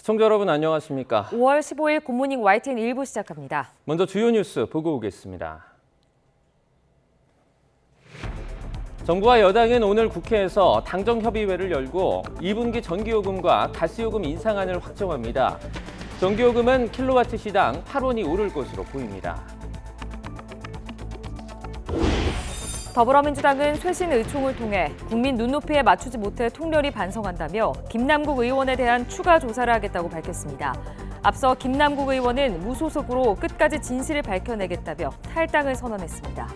시청자 여러분 안녕하십니까? 5월 15일 굿모닝 YTN 1부 시작합니다. 먼저 주요 뉴스 보고 오겠습니다. 정부와 여당은 오늘 국회에서 당정협의회를 열고 2분기 전기요금과 가스요금 인상안을 확정합니다. 전기요금은 킬로와트 시당 8원이 오를 것으로 보입니다. 더불어민주당은 쇄신 의총을 통해 국민 눈높이에 맞추지 못해 통렬히 반성한다며 김남국 의원에 대한 추가 조사를 하겠다고 밝혔습니다. 앞서 김남국 의원은 무소속으로 끝까지 진실을 밝혀내겠다며 탈당을 선언했습니다.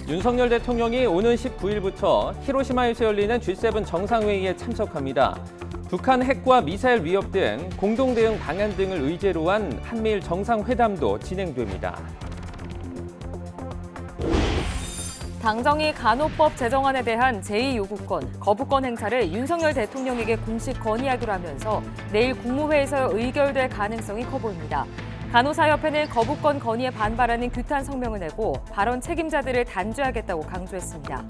윤석열 대통령이 오는 19일부터 히로시마에서 열리는 G7 정상회의에 참석합니다. 북한 핵과 미사일 위협 등 공동대응 방안 등을 의제로 한 한미일 정상회담도 진행됩니다. 당정이 간호법 제정안에 대한 제2요구권, 거부권 행사를 윤석열 대통령에게 공식 건의하기로 하면서 내일 국무회의에서 의결될 가능성이 커 보입니다. 간호사협회는 거부권 건의에 반발하는 규탄 성명을 내고 발언 책임자들을 단죄하겠다고 강조했습니다.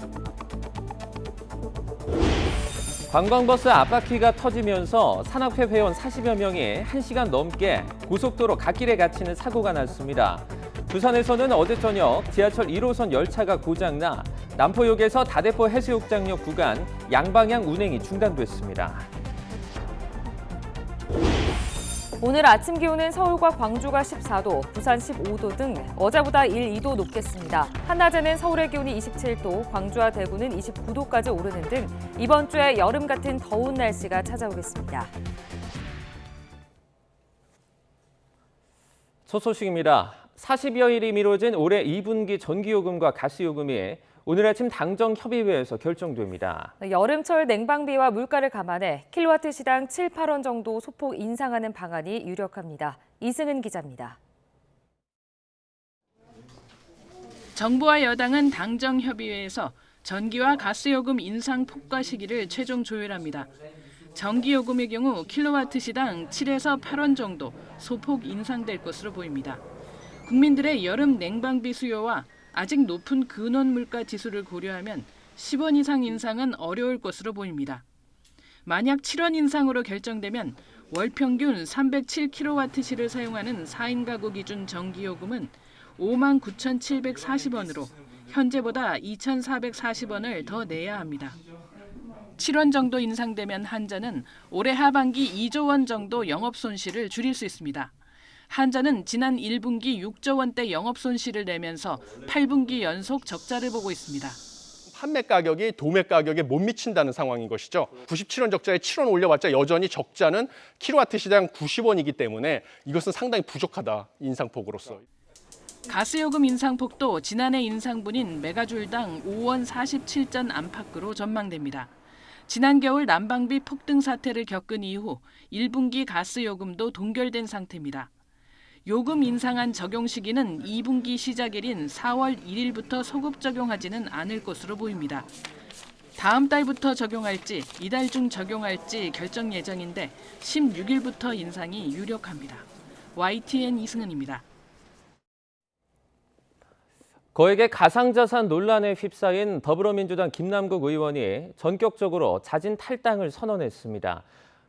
관광버스 앞바퀴가 터지면서 산악회 회원 40여 명이 1시간 넘게 고속도로 갓길에 갇히는 사고가 났습니다. 부산에서는 어제 저녁 지하철 1호선 열차가 고장나 남포역에서 다대포 해수욕장역 구간 양방향 운행이 중단됐습니다. 오늘 아침 기온은 서울과 광주가 14도, 부산 15도 등 어제보다 1, 2도 높겠습니다. 한낮에는 서울의 기온이 27도, 광주와 대구는 29도까지 오르는 등 이번 주에 여름 같은 더운 날씨가 찾아오겠습니다. 첫 소식입니다. 40여일이 미뤄진 올해 2분기 전기요금과 가스요금이 오늘 아침 당정협의회에서 결정됩니다. 여름철 냉방비와 물가를 감안해 킬로와트 시당 7, 8원 정도 소폭 인상하는 방안이 유력합니다. 이승은 기자입니다. 정부와 여당은 당정협의회에서 전기와 가스요금 인상 폭과 시기를 최종 조율합니다. 전기요금의 경우 킬로와트 시당 7에서 8원 정도 소폭 인상될 것으로 보입니다. 국민들의 여름 냉방비 수요와 아직 높은 근원 물가 지수를 고려하면 10원 이상 인상은 어려울 것으로 보입니다. 만약 7원 인상으로 결정되면 월 평균 307kWh를 사용하는 4인 가구 기준 전기요금은 59,740원으로 현재보다 2,440원을 더 내야 합니다. 7원 정도 인상되면 한전은 올해 하반기 2조 원 정도 영업 손실을 줄일 수 있습니다. 한전은 지난 1분기 6조 원대 영업 손실을 내면서 8분기 연속 적자를 보고 있습니다. 판매 가격이 도매 가격에 못 미친다는 상황인 것이죠. 97원 적자에 7원 올려봤자 여전히 적자는 킬로와트 시당 90원이기 때문에 이것은 상당히 부족하다, 인상폭으로서. 가스요금 인상폭도 지난해 인상분인 메가줄당 5원 47전 안팎으로 전망됩니다. 지난 겨울 난방비 폭등 사태를 겪은 이후 1분기 가스요금도 동결된 상태입니다. 요금 인상안 적용 시기는 2분기 시작일인 4월 1일부터 소급 적용하지는 않을 것으로 보입니다. 다음 달부터 적용할지 이달 중 적용할지 결정 예정인데 16일부터 인상이 유력합니다. YTN 이승은입니다. 거액의 가상자산 논란에 휩싸인 더불어민주당 김남국 의원이 전격적으로 자진 탈당을 선언했습니다.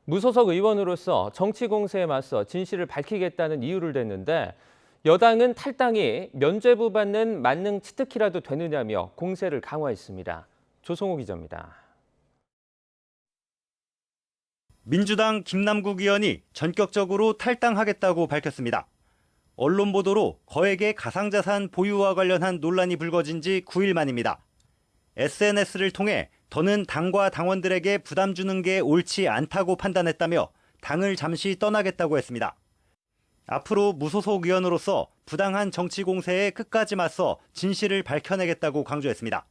무소속 의원으로서 정치 공세에 맞서 진실을 밝히겠다는 이유를 댔는데 여당은 탈당이 면죄부 받는 만능 치트키라도 되느냐며 공세를 강화했습니다. 조성호 기자입니다. 민주당 김남국 의원이 전격적으로 탈당하겠다고 밝혔습니다. 언론 보도로 거액의 가상자산 보유와 관련한 논란이 불거진 지 9일 만입니다. SNS를 통해 더는 당과 당원들에게 부담 주는 게 옳지 않다고 판단했다며 당을 잠시 떠나겠다고 했습니다. 앞으로 무소속 의원으로서 부당한 정치 공세에 끝까지 맞서 진실을 밝혀내겠다고 강조했습니다.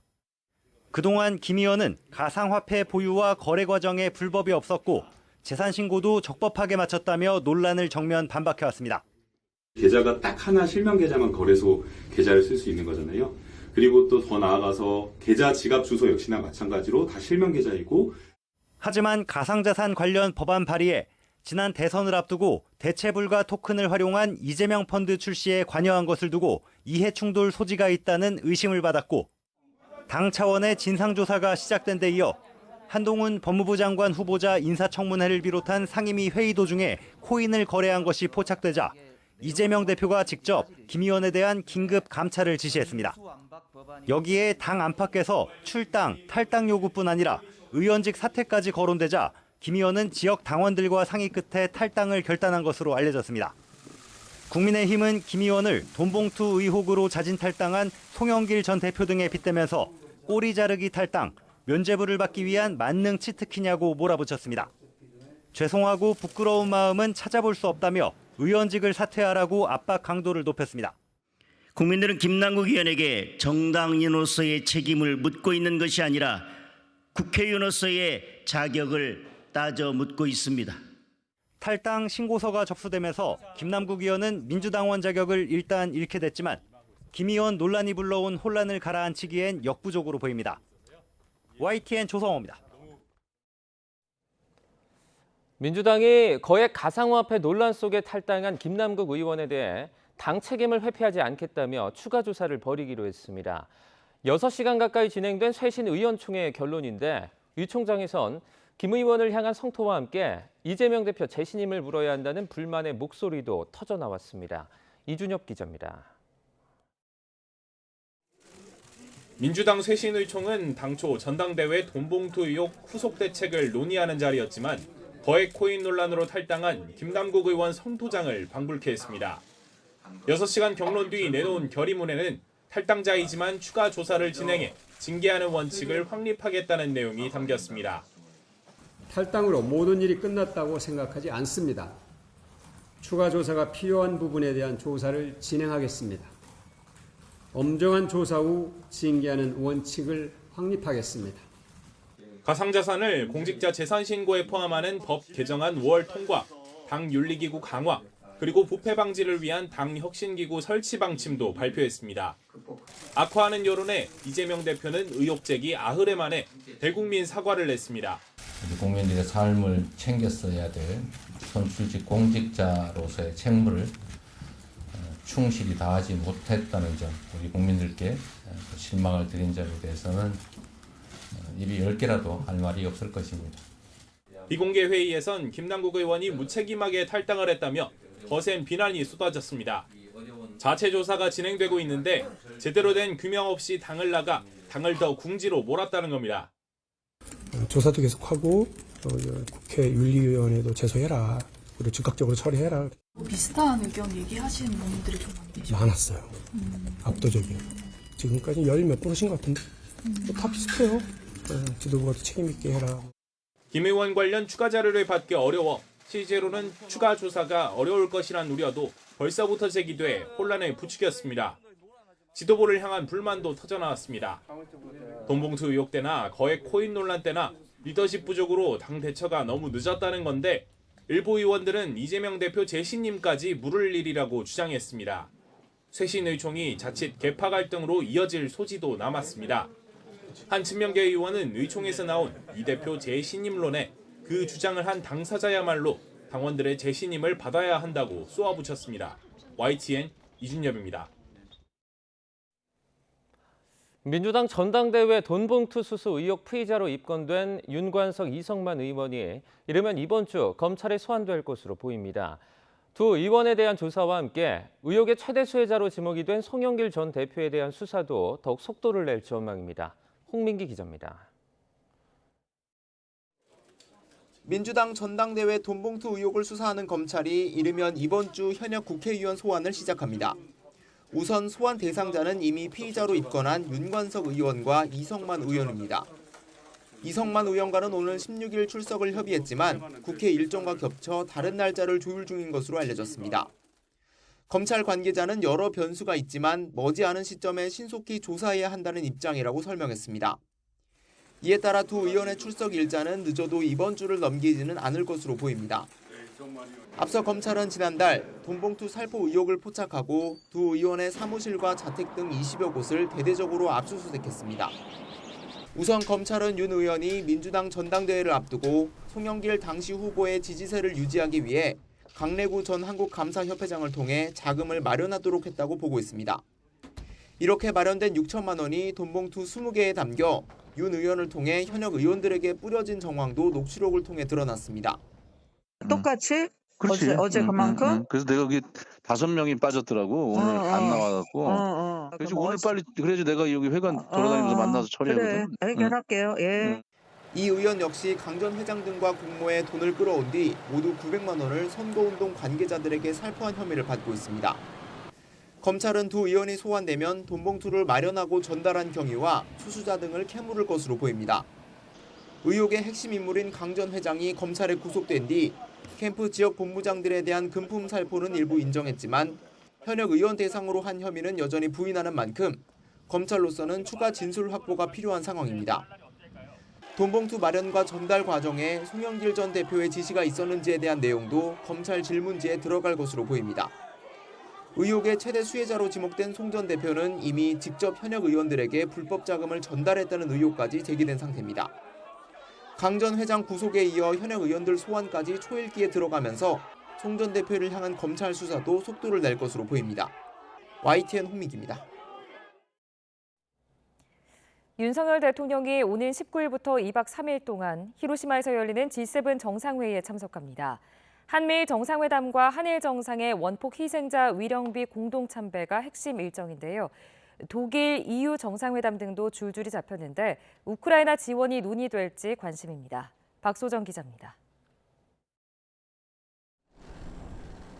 그동안 김 의원은 가상화폐 보유와 거래 과정에 불법이 없었고 재산 신고도 적법하게 마쳤다며 논란을 정면 반박해왔습니다. 계좌가 딱 하나 실명 계좌만 거래소 계좌를 쓸 수 있는 거잖아요. 그리고 또 더 나아가서 계좌 지갑 주소 역시나 마찬가지로 다 실명 계좌이고. 하지만 가상자산 관련 법안 발의에 지난 대선을 앞두고 대체불가 토큰을 활용한 이재명 펀드 출시에 관여한 것을 두고 이해 충돌 소지가 있다는 의심을 받았고 당 차원의 진상조사가 시작된 데 이어 한동훈 법무부 장관 후보자 인사청문회를 비롯한 상임위 회의 도중에 코인을 거래한 것이 포착되자 이재명 대표가 직접 김 의원에 대한 긴급 감찰을 지시했습니다. 여기에 당 안팎에서 출당, 탈당 요구뿐 아니라 의원직 사퇴까지 거론되자 김 의원은 지역 당원들과 상의 끝에 탈당을 결단한 것으로 알려졌습니다. 국민의힘은 김 의원을 돈봉투 의혹으로 자진 탈당한 송영길 전 대표 등에 빗대면서 꼬리 자르기 탈당, 면죄부를 받기 위한 만능 치트키냐고 몰아붙였습니다. 죄송하고 부끄러운 마음은 찾아볼 수 없다며 의원직을 사퇴하라고 압박 강도를 높였습니다. 국민들은 김남국 의원에게 정당인으로서의 책임을 묻고 있는 것이 아니라 국회의원으로서의 자격을 따져 묻고 있습니다. 탈당 신고서가 접수되면서 김남국 의원은 민주당원 자격을 일단 잃게 됐지만 김 의원 논란이 불러온 혼란을 가라앉히기엔 역부족으로 보입니다. YTN 조성호입니다. 민주당이 거액 가상화폐 논란 속에 탈당한 김남국 의원에 대해 당 책임을 회피하지 않겠다며 추가 조사를 벌이기로 했습니다. 6시간 가까이 진행된 쇄신 의원총회의 결론인데 유 총장에선 김 의원을 향한 성토와 함께 이재명 대표 재신임을 물어야 한다는 불만의 목소리도 터져나왔습니다. 이준엽 기자입니다. 민주당 쇄신의총은 당초 전당대회 돈봉투 의혹 후속 대책을 논의하는 자리였지만 거액 코인 논란으로 탈당한 김남국 의원 성토장을 방불케 했습니다. 6시간 경론 뒤 내놓은 결의문에는 탈당자이지만 추가 조사를 진행해 징계하는 원칙을 확립하겠다는 내용이 담겼습니다. 탈당으로 모든 일이 끝났다고 생각하지 않습니다. 추가 조사가 필요한 부분에 대한 조사를 진행하겠습니다. 엄정한 조사 후 징계하는 원칙을 확립하겠습니다. 가상자산을 공직자 재산 신고에 포함하는 법 개정안 5월 통과, 당 윤리기구 강화, 그리고 부패 방지를 위한 당 혁신기구 설치 방침도 발표했습니다. 악화하는 여론에 이재명 대표는 의혹 제기 아흐레 만에 대국민 사과를 냈습니다. 우리 국민들의 삶을 챙겼어야 될 선출직 공직자로서의 책무를 충실히 다하지 못했다는 점, 우리 국민들께 실망을 드린 점에 대해서는 입이 10개라도 할 말이 없을 것입니다. 비공개 회의에선 김남국 의원이 무책임하게 탈당을 했다며 거센 비난이 쏟아졌습니다. 자체 조사가 진행되고 있는데 제대로 된 규명 없이 당을 나가 당을 더 궁지로 몰았다는 겁니다. 조사도 계속하고 국회 윤리위원회도 제소해라. 그리고 즉각적으로 처리해라. 비슷한 의견 얘기하시는 분들이 좀 안 계시죠? 많았어요. 압도적이에요. 지금까지 10몇 분 하신 것 같은데 다 비슷해요. 지도부가 책임 있게 해라. 김 의원 관련 추가 자료를 받기 어려워 실제로는 추가 조사가 어려울 것이란 우려도 벌써부터 제기돼 혼란을 부추겼습니다. 지도부를 향한 불만도 터져나왔습니다. 돈봉투 의혹 때나 거액 코인 논란 때나 리더십 부족으로 당 대처가 너무 늦었다는 건데 일부 의원들은 이재명 대표 재신임까지 물을 일이라고 주장했습니다. 쇄신의총이 자칫 계파 갈등으로 이어질 소지도 남았습니다. 한 친명계 의원은 의총에서 나온 이 대표 재신임론에 그 주장을 한 당사자야말로 당원들의 재신임을 받아야 한다고 쏘아붙였습니다. YTN 이준엽입니다. 민주당 전당대회 돈봉투 수수 의혹 피의자로 입건된 윤관석, 이성만 의원이 이르면 이번 주 검찰에 소환될 것으로 보입니다. 두 의원에 대한 조사와 함께 의혹의 최대 수혜자로 지목이 된 송영길 전 대표에 대한 수사도 더욱 속도를 낼 전망입니다. 홍민기 기자입니다. 민주당 전당대회 돈봉투 의혹을 수사하는 검찰이 이르면 이번 주 현역 국회의원 소환을 시작합니다. 우선 소환 대상자는 이미 피의자로 입건한 윤관석 의원과 이성만 의원입니다. 이성만 의원과는 오늘 16일 출석을 협의했지만 국회 일정과 겹쳐 다른 날짜를 조율 중인 것으로 알려졌습니다. 검찰 관계자는 여러 변수가 있지만 머지않은 시점에 신속히 조사해야 한다는 입장이라고 설명했습니다. 이에 따라 두 의원의 출석 일자는 늦어도 이번 주를 넘기지는 않을 것으로 보입니다. 앞서 검찰은 지난달 돈봉투 살포 의혹을 포착하고 두 의원의 사무실과 자택 등 20여 곳을 대대적으로 압수수색했습니다. 우선 검찰은 윤 의원이 민주당 전당대회를 앞두고 송영길 당시 후보의 지지세를 유지하기 위해 강래구 전 한국감사협회장을 통해 자금을 마련하도록 했다고 보고 있습니다. 이렇게 마련된 6천만 원이 돈봉투 20개에 담겨 윤 의원을 통해 현역 의원들에게 뿌려진 정황도 녹취록을 통해 드러났습니다. 똑같이 그렇지. 어제 그만큼. 그래서 내가 여기 5명이 빠졌더라고. 오늘 안 나와갖고. 그래서 오늘 빨리 그래야지 내가 여기 회관 돌아다니면서 만나서 처리하거든. 그래, 해결할게요. 예. 이 의원 역시 강 전 회장 등과 공모해 돈을 끌어온 뒤 모두 900만 원을 선거운동 관계자들에게 살포한 혐의를 받고 있습니다. 검찰은 두 의원이 소환되면 돈봉투를 마련하고 전달한 경위와 수수자 등을 캐물을 것으로 보입니다. 의혹의 핵심 인물인 강 전 회장이 검찰에 구속된 뒤 캠프 지역 본부장들에 대한 금품 살포는 일부 인정했지만 현역 의원 대상으로 한 혐의는 여전히 부인하는 만큼 검찰로서는 추가 진술 확보가 필요한 상황입니다. 돈봉투 마련과 전달 과정에 송영길 전 대표의 지시가 있었는지에 대한 내용도 검찰 질문지에 들어갈 것으로 보입니다. 의혹의 최대 수혜자로 지목된 송 전 대표는 이미 직접 현역 의원들에게 불법 자금을 전달했다는 의혹까지 제기된 상태입니다. 강 전 회장 구속에 이어 현역 의원들 소환까지 초읽기에 들어가면서 송 전 대표를 향한 검찰 수사도 속도를 낼 것으로 보입니다. YTN 홍미기입니다. 윤석열 대통령이 오는 19일부터 2박 3일 동안 히로시마에서 열리는 G7 정상회의에 참석합니다. 한미일 정상회담과 한일 정상의 원폭 희생자 위령비 공동 참배가 핵심 일정인데요. 독일, EU 정상회담 등도 줄줄이 잡혔는데 우크라이나 지원이 논의될지 관심입니다. 박소정 기자입니다.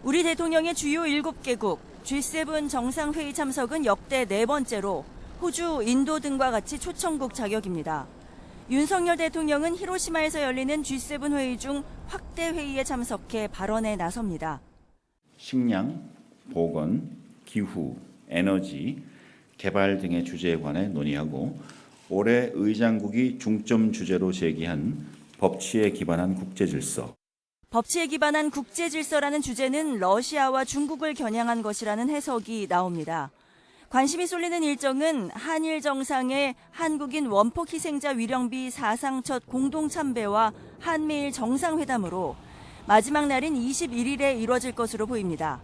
우리 대통령의 주요 7개국 G7 정상회의 참석은 역대 4번째로 호주, 인도 등과 같이 초청국 자격입니다. 윤석열 대통령은 히로시마에서 열리는 G7 회의 중 확대 회의에 참석해 발언에 나섭니다. 식량, 보건, 기후, 에너지, 개발 등의 주제에 관해 논의하고 올해 의장국이 중점 주제로 제기한 법치에 기반한 국제질서. 법치에 기반한 국제질서라는 주제는 러시아와 중국을 겨냥한 것이라는 해석이 나옵니다. 관심이 쏠리는 일정은 한일 정상의 한국인 원폭 희생자 위령비 사상 첫 공동 참배와 한미일 정상회담으로 마지막 날인 21일에 이뤄질 것으로 보입니다.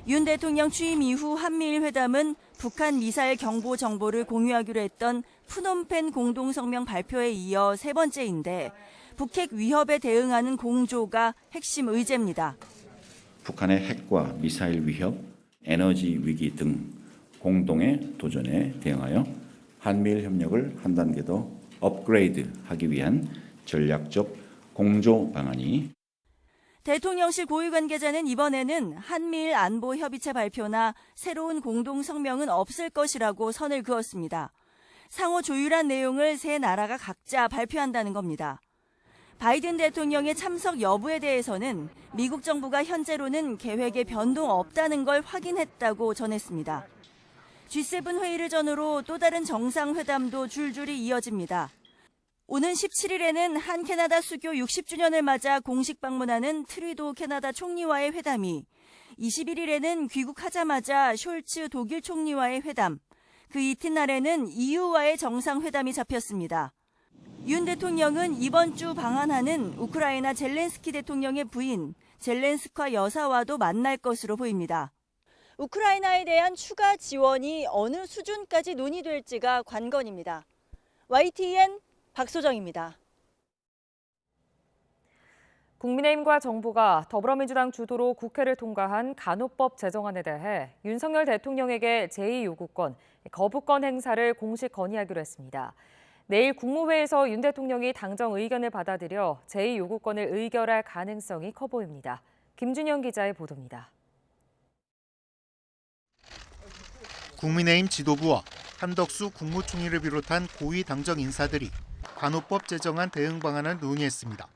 윤 대통령 취임 이후 한미일 회담은 북한 미사일 경보 정보를 공유하기로 했던 푸놈펜 공동성명 발표에 이어 3번째인데 북핵 위협에 대응하는 공조가 핵심 의제입니다. 북한의 핵과 미사일 위협, 에너지 위기 등 공동의 도전에 대응하여 한미일 협력을 한 단계 더 업그레이드하기 위한 전략적 공조 방안이 대통령실 고위 관계자는 이번에는 한미일 안보 협의체 발표나 새로운 공동 성명은 없을 것이라고 선을 그었습니다. 상호 조율한 내용을 세 나라가 각자 발표한다는 겁니다. 바이든 대통령의 참석 여부에 대해서는 미국 정부가 현재로는 계획에 변동 없다는 걸 확인했다고 전했습니다. G7 회의를 전후로 또 다른 정상회담도 줄줄이 이어집니다. 오는 17일에는 한 캐나다 수교 60주년을 맞아 공식 방문하는 트리도 캐나다 총리와의 회담이, 21일에는 귀국하자마자 숄츠 독일 총리와의 회담, 그 이튿날에는 EU와의 정상회담이 잡혔습니다. 윤 대통령은 이번 주 방한하는 우크라이나 젤렌스키 대통령의 부인 젤렌스카 여사와도 만날 것으로 보입니다. 우크라이나에 대한 추가 지원이 어느 수준까지 논의될지가 관건입니다. YTN 박소정입니다. 국민의힘과 정부가 더불어민주당 주도로 국회를 통과한 간호법 제정안에 대해 윤석열 대통령에게 제2요구권, 거부권 행사를 공식 건의하기로 했습니다. 내일 국무회에서 윤 대통령이 당정 의견을 받아들여 제2요구권을 의결할 가능성이 커 보입니다. 김준영 기자의 보도입니다. 국민의힘 지도부와 한덕수 국무총리를 비롯한 고위 당정 인사들이 간호법 제정안 대응 방안을 논의했습니다.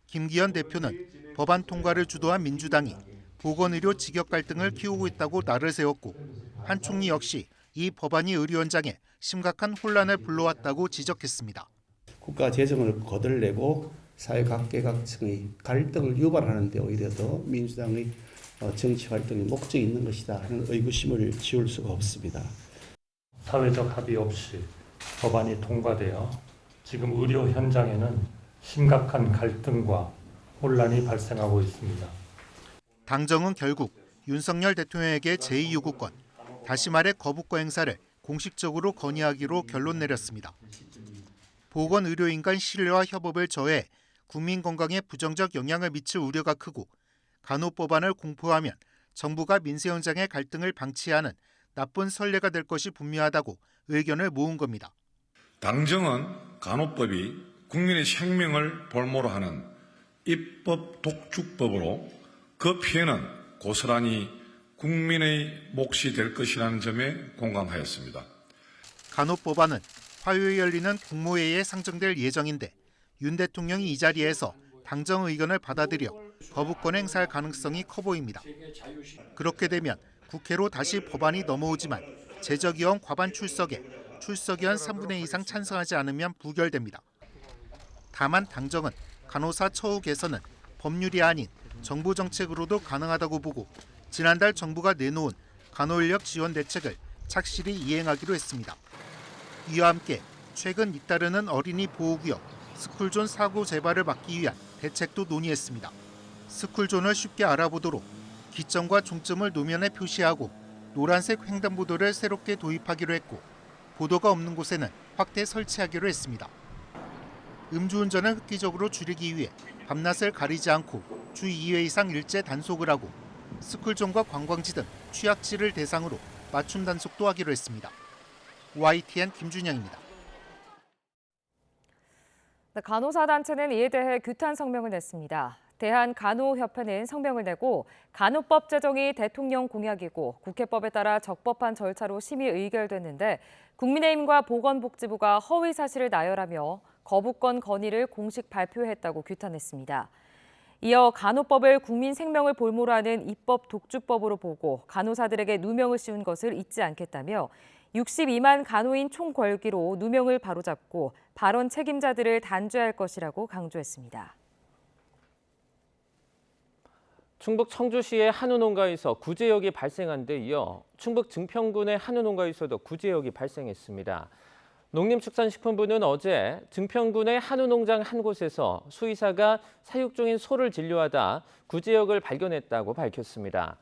김기현 대표는 법안 통과를 주도한 민주당이 보건의료 직역 갈등을 키우고 있다고 날을 세웠고, 한 총리 역시 이 법안이 의료 현장에 심각한 혼란을 불러왔다고 지적했습니다. 국가 재정을 거들내고 사회 각계각층의 갈등을 유발하는 데 오히려 더 민주당의 정치 활동에 목적이 있는 것이다 하는 의구심을 지울 수가 없습니다. 사회적 합의 없이 법안이 통과되어 지금 의료 현장에는 심각한 갈등과 혼란이 발생하고 있습니다. 당정은 결국 윤석열 대통령에게 제2요구권, 다시 말해 거부권 행사를 공식적으로 건의하기로 결론 내렸습니다. 보건의료인 간 신뢰와 협업을 저해 국민 건강에 부정적 영향을 미칠 우려가 크고 간호법안을 공포하면 정부가 민생 현장의 갈등을 방치하는 나쁜 선례가 될 것이 분명하다고 의견을 모은 겁니다. 당정은 간호법이 국민의 생명을 볼모로 하는 입법 독주법으로 그 피해는 고스란히 국민의 몫이 될 것이라는 점에 공감하였습니다. 간호법안은 화요일 열리는 국무회의에 상정될 예정인데 윤 대통령이 이 자리에서 당정 의견을 받아들여 거부권 행사할 가능성이 커 보입니다. 그렇게 되면 국회로 다시 법안이 넘어오지만 제적의원 과반 출석에 출석의원 3분의 2 이상 찬성하지 않으면 부결됩니다. 다만 당정은 간호사 처우 개선은 법률이 아닌 정부 정책으로도 가능하다고 보고 지난달 정부가 내놓은 간호인력 지원 대책을 착실히 이행하기로 했습니다. 이와 함께 최근 잇따르는 어린이 보호구역 스쿨존 사고 재발을 막기 위한 대책도 논의했습니다. 스쿨존을 쉽게 알아보도록 기점과 종점을 노면에 표시하고 노란색 횡단보도를 새롭게 도입하기로 했고 보도가 없는 곳에는 확대 설치하기로 했습니다. 음주운전을 획기적으로 줄이기 위해 밤낮을 가리지 않고 주 2회 이상 일제 단속을 하고 스쿨존과 관광지 등 취약지를 대상으로 맞춤 단속도 하기로 했습니다. YTN 김준영입니다. 간호사 단체는 이에 대해 규탄 성명을 냈습니다. 대한간호협회는 성명을 내고 간호법 제정이 대통령 공약이고 국회법에 따라 적법한 절차로 심의 의결됐는데 국민의힘과 보건복지부가 허위 사실을 나열하며 거부권 건의를 공식 발표했다고 규탄했습니다. 이어 간호법을 국민 생명을 볼모로 하는 입법 독주법으로 보고 간호사들에게 누명을 씌운 것을 잊지 않겠다며 62만 간호인 총궐기로 누명을 바로잡고 발언 책임자들을 단죄할 것이라고 강조했습니다. 충북 청주시의 한우 농가에서 구제역이 발생한 데 이어 충북 증평군의 한우 농가에서도 구제역이 발생했습니다. 농림축산식품부는 어제 증평군의 한우 농장 한 곳에서 수의사가 사육 중인 소를 진료하다 구제역을 발견했다고 밝혔습니다.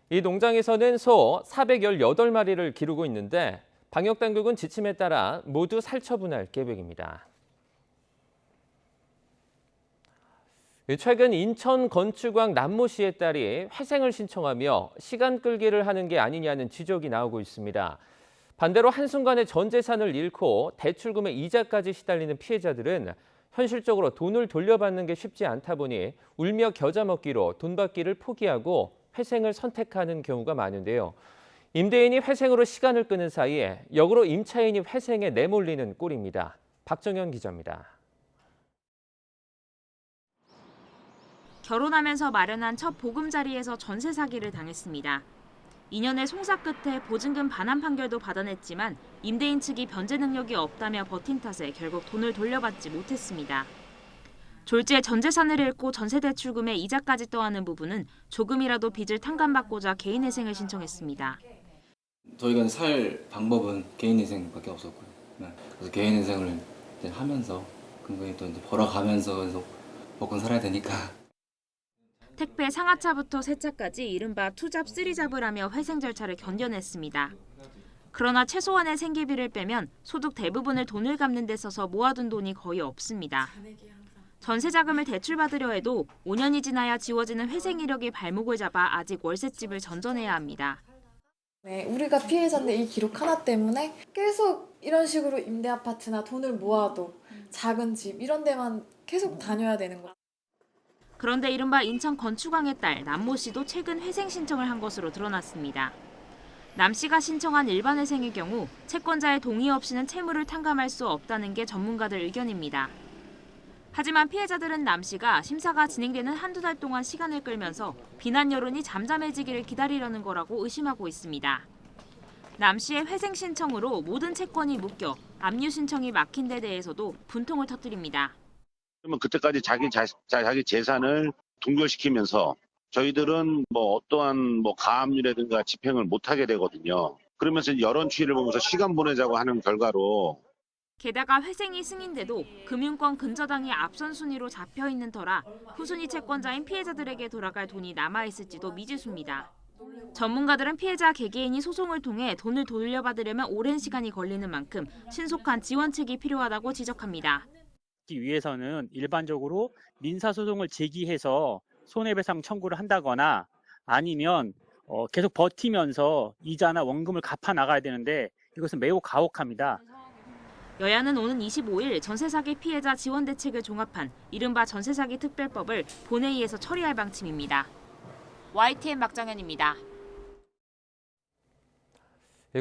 이 농장에서는 소 418마리를 기르고 있는데 방역당국은 지침에 따라 모두 살처분할 계획입니다. 최근 인천 건축왕 남모 씨의 딸이 회생을 신청하며 시간 끌기를 하는 게 아니냐는 지적이 나오고 있습니다. 반대로 한순간에 전 재산을 잃고 대출금의 이자까지 시달리는 피해자들은 현실적으로 돈을 돌려받는 게 쉽지 않다 보니 울며 겨자 먹기로 돈 받기를 포기하고 회생을 선택하는 경우가 많은데요. 임대인이 회생으로 시간을 끄는 사이에 역으로 임차인이 회생에 내몰리는 꼴입니다. 박정현 기자입니다. 결혼하면서 마련한 첫 보금자리에서 전세 사기를 당했습니다. 2년의 송사 끝에 보증금 반환 판결도 받아냈지만 임대인 측이 변제 능력이 없다며 버틴 탓에 결국 돈을 돌려받지 못했습니다. 졸지에 전 재산을 잃고 전세 대출금에 이자까지 떠안은 부부는 조금이라도 빚을 탕감받고자 개인회생을 신청했습니다. 저희가 살 방법은 개인회생밖에 없었고요. 그래서 개인회생을 하면서 근근히 또 벌어가면서 계속 먹고 살아야 되니까. 택배 상하차부터 세차까지 이른바 투잡 쓰리잡을 하며 회생 절차를 견뎌냈습니다. 그러나 최소한의 생계비를 빼면 소득 대부분을 돈을 갚는 데 써서 모아둔 돈이 거의 없습니다. 전세 자금을 대출받으려 해도 5년이 지나야 지워지는 회생 이력이 발목을 잡아 아직 월세집을 전전해야 합니다. 네, 우리가 피해자인데 이 기록 하나 때문에 계속 이런 식으로 임대 아파트나 돈을 모아도 작은 집 이런 데만 계속 다녀야 되는 거예요. 그런데 이른바 인천 건축왕의 딸 남모 씨도 최근 회생 신청을 한 것으로 드러났습니다. 남 씨가 신청한 일반 회생의 경우 채권자의 동의 없이는 채무를 탕감할 수 없다는 게 전문가들 의견입니다. 하지만 피해자들은 남 씨가 심사가 진행되는 한두 달 동안 시간을 끌면서 비난 여론이 잠잠해지기를 기다리려는 거라고 의심하고 있습니다. 남 씨의 회생 신청으로 모든 채권이 묶여 압류 신청이 막힌 데 대해서도 분통을 터뜨립니다. 그러면 그때까지 자기 재산을 동결시키면서 저희들은 어떠한 가압류라든가 집행을 못하게 되거든요. 그러면서 여론 추이를 보면서 시간 보내자고 하는 결과로 게다가 회생이 승인돼도 금융권 근저당이 앞선 순위로 잡혀 있는 터라 후순위 채권자인 피해자들에게 돌아갈 돈이 남아 있을지도 미지수입니다. 전문가들은 피해자 개개인이 소송을 통해 돈을 돌려받으려면 오랜 시간이 걸리는 만큼 신속한 지원책이 필요하다고 지적합니다. 위해서는 일반적으로 민사소송을 제기해서 손해배상 청구를 한다거나 아니면 계속 버티면서 이자나 원금을 갚아 나가야 되는데 이것은 매우 가혹합니다. 여야는 오는 25일 전세사기 피해자 지원 대책을 종합한 이른바 전세사기 특별법을 본회의에서 처리할 방침입니다. YTN 박정현입니다.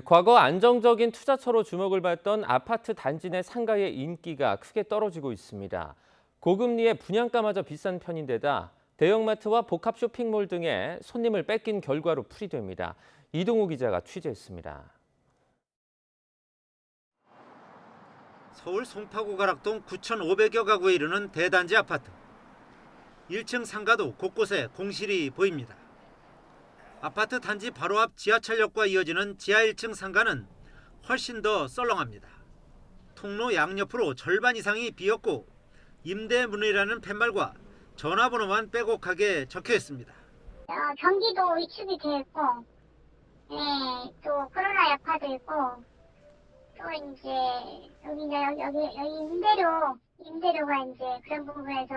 과거 안정적인 투자처로 주목을 받던 아파트 단지 내 상가의 인기가 크게 떨어지고 있습니다. 고금리에 분양가마저 비싼 편인데다 대형마트와 복합 쇼핑몰 등에 손님을 뺏긴 결과로 풀이됩니다. 이동우 기자가 취재했습니다. 서울 송파구 가락동 9,500여 가구에 이르는 대단지 아파트. 1층 상가도 곳곳에 공실이 보입니다. 아파트 단지 바로 앞 지하철역과 이어지는 지하 1층 상가는 훨씬 더 썰렁합니다. 통로 양옆으로 절반 이상이 비었고 임대 문의라는 팻말과 전화번호만 빼곡하게 적혀 있습니다. 경기도 위축이 돼 있고, 네, 또 코로나 여파도 있고, 또 이제 여기 임대료가 이제 그런 부분에서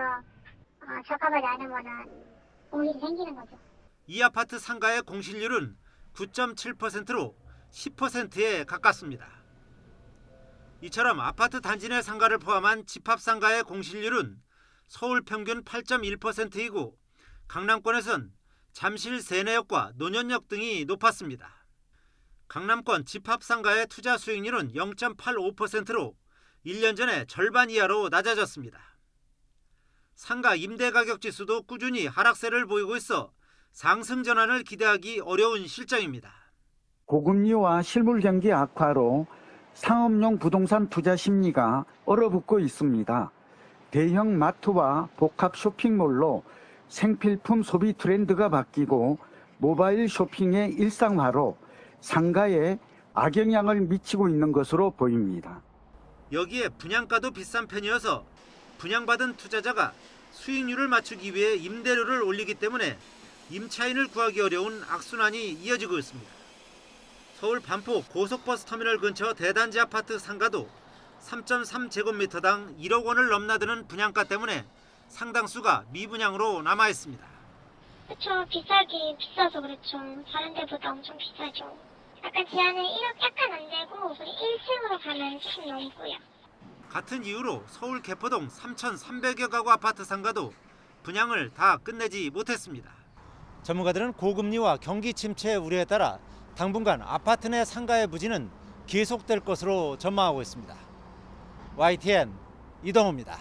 적합하지 않으면은 공실이 생기는 거죠. 이 아파트 상가의 공실률은 9.7%로 10%에 가깝습니다. 이처럼 아파트 단지 내 상가를 포함한 집합 상가의 공실률은 서울 평균 8.1%이고 강남권에선 잠실 세내역과 논현역 등이 높았습니다. 강남권 집합 상가의 투자 수익률은 0.85%로 1년 전에 절반 이하로 낮아졌습니다. 상가 임대 가격 지수도 꾸준히 하락세를 보이고 있어 상승 전환을 기대하기 어려운 실정입니다. 고금리와 실물 경기 악화로 상업용 부동산 투자 심리가 얼어붙고 있습니다. 대형 마트와 복합 쇼핑몰로 생필품 소비 트렌드가 바뀌고 모바일 쇼핑의 일상화로 상가에 악영향을 미치고 있는 것으로 보입니다. 여기에 분양가도 비싼 편이어서 분양받은 투자자가 수익률을 맞추기 위해 임대료를 올리기 때문에 임차인을 구하기 어려운 악순환이 이어지고 있습니다. 서울 반포 고속버스 터미널 근처 대단지 아파트 상가도 3.3제곱미터당 1억 원을 넘나드는 분양가 때문에 상당수가 미분양으로 남아 있습니다. 그렇죠. 비싸서 그렇죠. 다른 데보다 엄청 비싸죠. 약간 제한은 1억 약간 안 되고 1층으로 가면 조금 넘고요. 같은 이유로 서울 개포동 3,300여 가구 아파트 상가도 분양을 다 끝내지 못했습니다. 전문가들은 고금리와 경기 침체 우려에 따라 당분간 아파트 내 상가의 부진은 계속될 것으로 전망하고 있습니다. YTN 이동호입니다.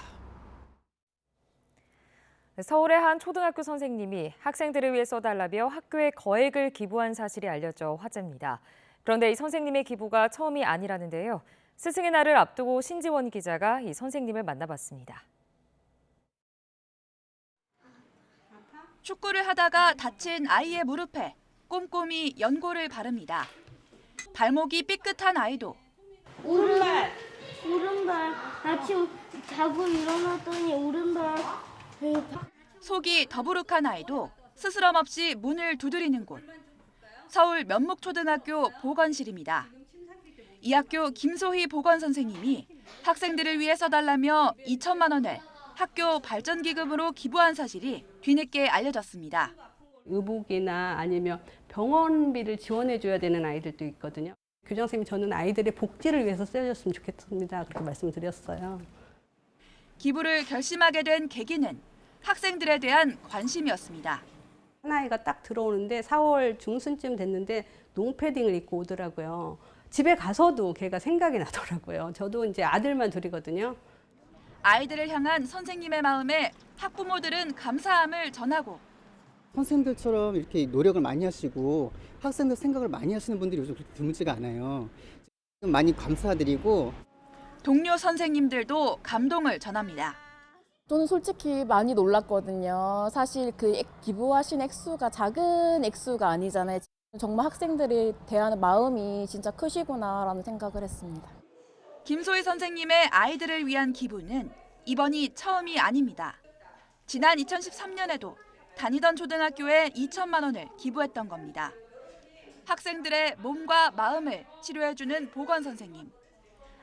서울의 한 초등학교 선생님이 학생들을 위해 써달라며 학교에 거액을 기부한 사실이 알려져 화제입니다. 그런데 이 선생님의 기부가 처음이 아니라는데요. 스승의 날을 앞두고 신지원 기자가 이 선생님을 만나봤습니다. 축구를 하다가 다친 아이의 무릎에 꼼꼼히 연고를 바릅니다. 발목이 삐끗한 아이도 오른발 아침 자고 일어났더니 오른발 속이 더부룩한 아이도 스스럼 없이 문을 두드리는 곳. 서울 면목초등학교 보건실입니다. 이 학교 김소희 보건 선생님이 학생들을 위해 써달라며 2천만 원을 학교 발전기금으로 기부한 사실이 뒤늦게 알려졌습니다. 의복이나 아니면 병원비를 지원해줘야 되는 아이들도 있거든요. 교장선생님이 저는 아이들의 복지를 위해서 쓰여줬으면 좋겠습니다. 그렇게 말씀드렸어요. 기부를 결심하게 된 계기는 학생들에 대한 관심이었습니다. 한 아이가 딱 들어오는데 4월 중순쯤 됐는데 롱패딩을 입고 오더라고요. 집에 가서도 걔가 생각이 나더라고요. 저도 이제 아들만 둘이거든요. 아이들을 향한 선생님의 마음에 학부모들은 감사함을 전하고 선생님들처럼 이렇게 노력을 많이 하시고 학생들 생각을 많이 하시는 분들이 요즘 그렇게 드물지가 않아요. 많이 감사드리고 동료 선생님들도 감동을 전합니다. 저는 솔직히 많이 놀랐거든요. 사실 그 기부하신 액수가 작은 액수가 아니잖아요. 정말 학생들에 대한 마음이 진짜 크시구나라는 생각을 했습니다. 김소희 선생님의 아이들을 위한 기부는 이번이 처음이 아닙니다. 지난 2013년에도 다니던 초등학교에 2천만 원을 기부했던 겁니다. 학생들의 몸과 마음을 치료해주는 보건 선생님.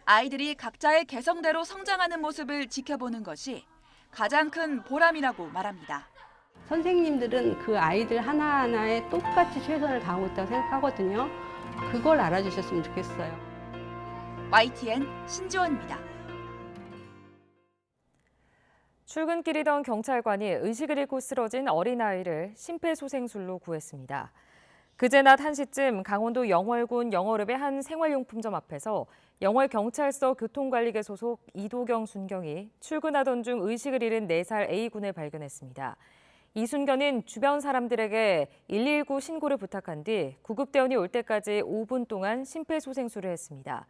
아이들이 각자의 개성대로 성장하는 모습을 지켜보는 것이 가장 큰 보람이라고 말합니다. 선생님들은 그 아이들 하나하나에 똑같이 최선을 다하고 있다고 생각하거든요. 그걸 알아주셨으면 좋겠어요. YTN 신지원입니다. 출근길이던 경찰관이 의식을 잃고 쓰러진 어린아이를 심폐소생술로 구했습니다. 그제 낮 1시쯤 강원도 영월군 영월읍의 한 생활용품점 앞에서 영월경찰서 교통관리계 소속 이도경 순경이 출근하던 중 의식을 잃은 4살 A군을 발견했습니다. 이순경은 주변 사람들에게 119 신고를 부탁한 뒤 구급대원이 올 때까지 5분 동안 심폐소생술을 했습니다.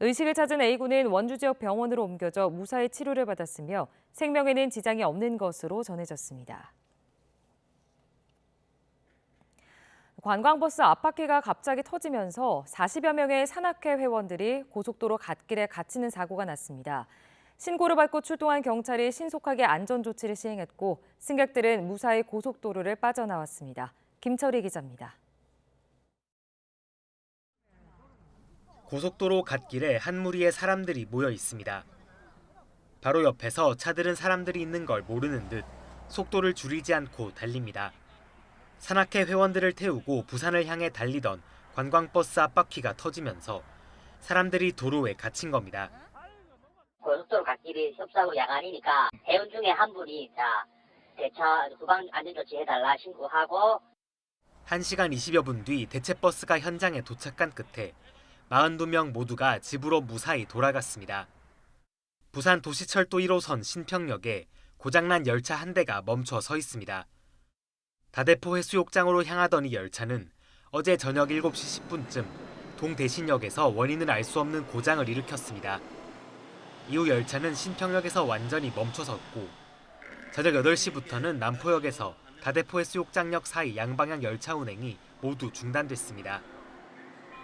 의식을 찾은 A군은 원주 지역 병원으로 옮겨져 무사히 치료를 받았으며 생명에는 지장이 없는 것으로 전해졌습니다. 관광버스 앞바퀴가 갑자기 터지면서 40여 명의 산악회 회원들이 고속도로 갓길에 갇히는 사고가 났습니다. 신고를 받고 출동한 경찰이 신속하게 안전조치를 시행했고 승객들은 무사히 고속도로를 빠져나왔습니다. 김철희 기자입니다. 고속도로 갓길에 한 무리의 사람들이 모여 있습니다. 바로 옆에서 차들은 사람들이 있는 걸 모르는 듯 속도를 줄이지 않고 달립니다. 산악회 회원들을 태우고 부산을 향해 달리던 관광버스 앞바퀴가 터지면서 사람들이 도로에 갇힌 겁니다. 고속도로 갓길이 협사고 야간이니까 회원 중에 한 분이 대차 후방 안전조치 해달라 신고하고 1시간 20여 분 뒤 대체버스가 현장에 도착한 끝에 42명 모두가 집으로 무사히 돌아갔습니다. 부산 도시철도 1호선 신평역에 고장난 열차 한 대가 멈춰 서 있습니다. 다대포 해수욕장으로 향하던 이 열차는 어제 저녁 7시 10분쯤 동대신역에서 원인을 알 수 없는 고장을 일으켰습니다. 이후 열차는 신평역에서 완전히 멈춰섰고 저녁 8시부터는 남포역에서 다대포 해수욕장역 사이 양방향 열차 운행이 모두 중단됐습니다.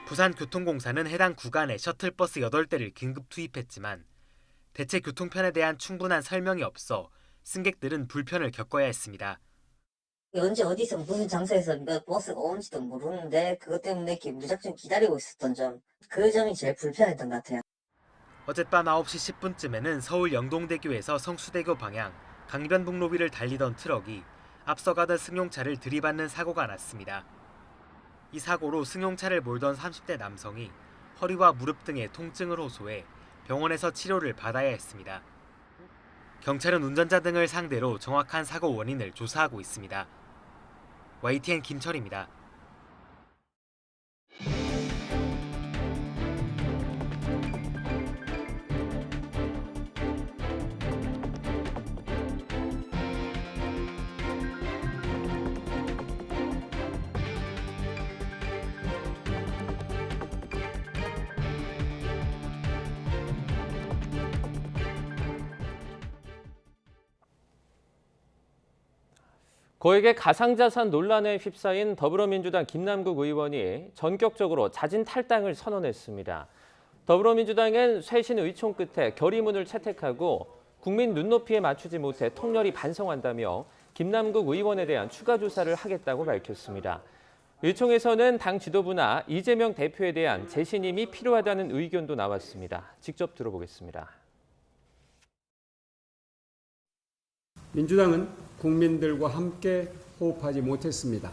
부산교통공사는 해당 구간에 셔틀버스 8대를 긴급 투입했지만 대체 교통편에 대한 충분한 설명이 없어 승객들은 불편을 겪어야 했습니다. 언제 어디서 무슨 장소에서 버스가 오는지도 모르는데 그것 때문에 무작정 기다리고 있었던 점, 그 점이 제일 불편했던 것 같아요. 어젯밤 9시 10분쯤에는 서울 영동대교에서 성수대교 방향 강변북로위를 달리던 트럭이 앞서 가던 승용차를 들이받는 사고가 났습니다. 이 사고로 승용차를 몰던 30대 남성이 허리와 무릎 등의 통증을 호소해 병원에서 치료를 받아야 했습니다. 경찰은 운전자 등을 상대로 정확한 사고 원인을 조사하고 있습니다. YTN 김철입니다. 고액의 가상자산 논란에 휩싸인 더불어민주당 김남국 의원이 전격적으로 자진 탈당을 선언했습니다. 더불어민주당은 쇄신 의총 끝에 결의문을 채택하고 국민 눈높이에 맞추지 못해 통렬히 반성한다며 김남국 의원에 대한 추가 조사를 하겠다고 밝혔습니다. 의총에서는 당 지도부나 이재명 대표에 대한 재신임이 필요하다는 의견도 나왔습니다. 직접 들어보겠습니다. 민주당은 국민들과 함께 호흡하지 못했습니다.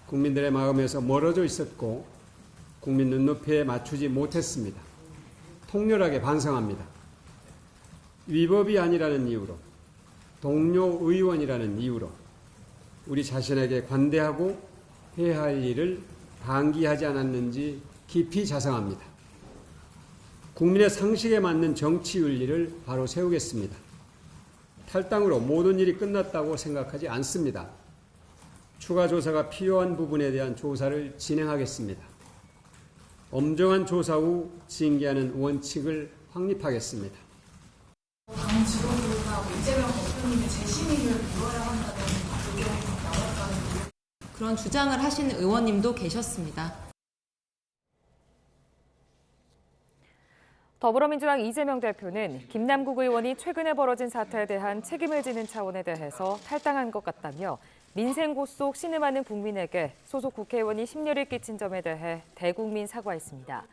국민들의 마음에서 멀어져 있었고 국민 눈높이에 맞추지 못했습니다. 통렬하게 반성합니다. 위법이 아니라는 이유로, 동료 의원이라는 이유로 우리 자신에게 관대하고 회할 일을 방기하지 않았는지 깊이 자성합니다. 국민의 상식에 맞는 정치 윤리를 바로 세우겠습니다. 탈당으로 모든 일이 끝났다고 생각하지 않습니다. 추가 조사가 필요한 부분에 대한 조사를 진행하겠습니다. 엄정한 조사 후 징계하는 원칙을 확립하겠습니다. 당 지도부가 이재명 대표님의 재신임을 물어야 한다는 의견이 나왔다는 그런 주장을 하신 의원님도 계셨습니다. 더불어민주당 이재명 대표는 김남국 의원이 최근에 벌어진 사태에 대한 책임을 지는 차원에 대해서 탈당한 것 같다며 민생고 속 신음하는 국민에게 소속 국회의원이 심려를 끼친 점에 대해 대국민 사과했습니다.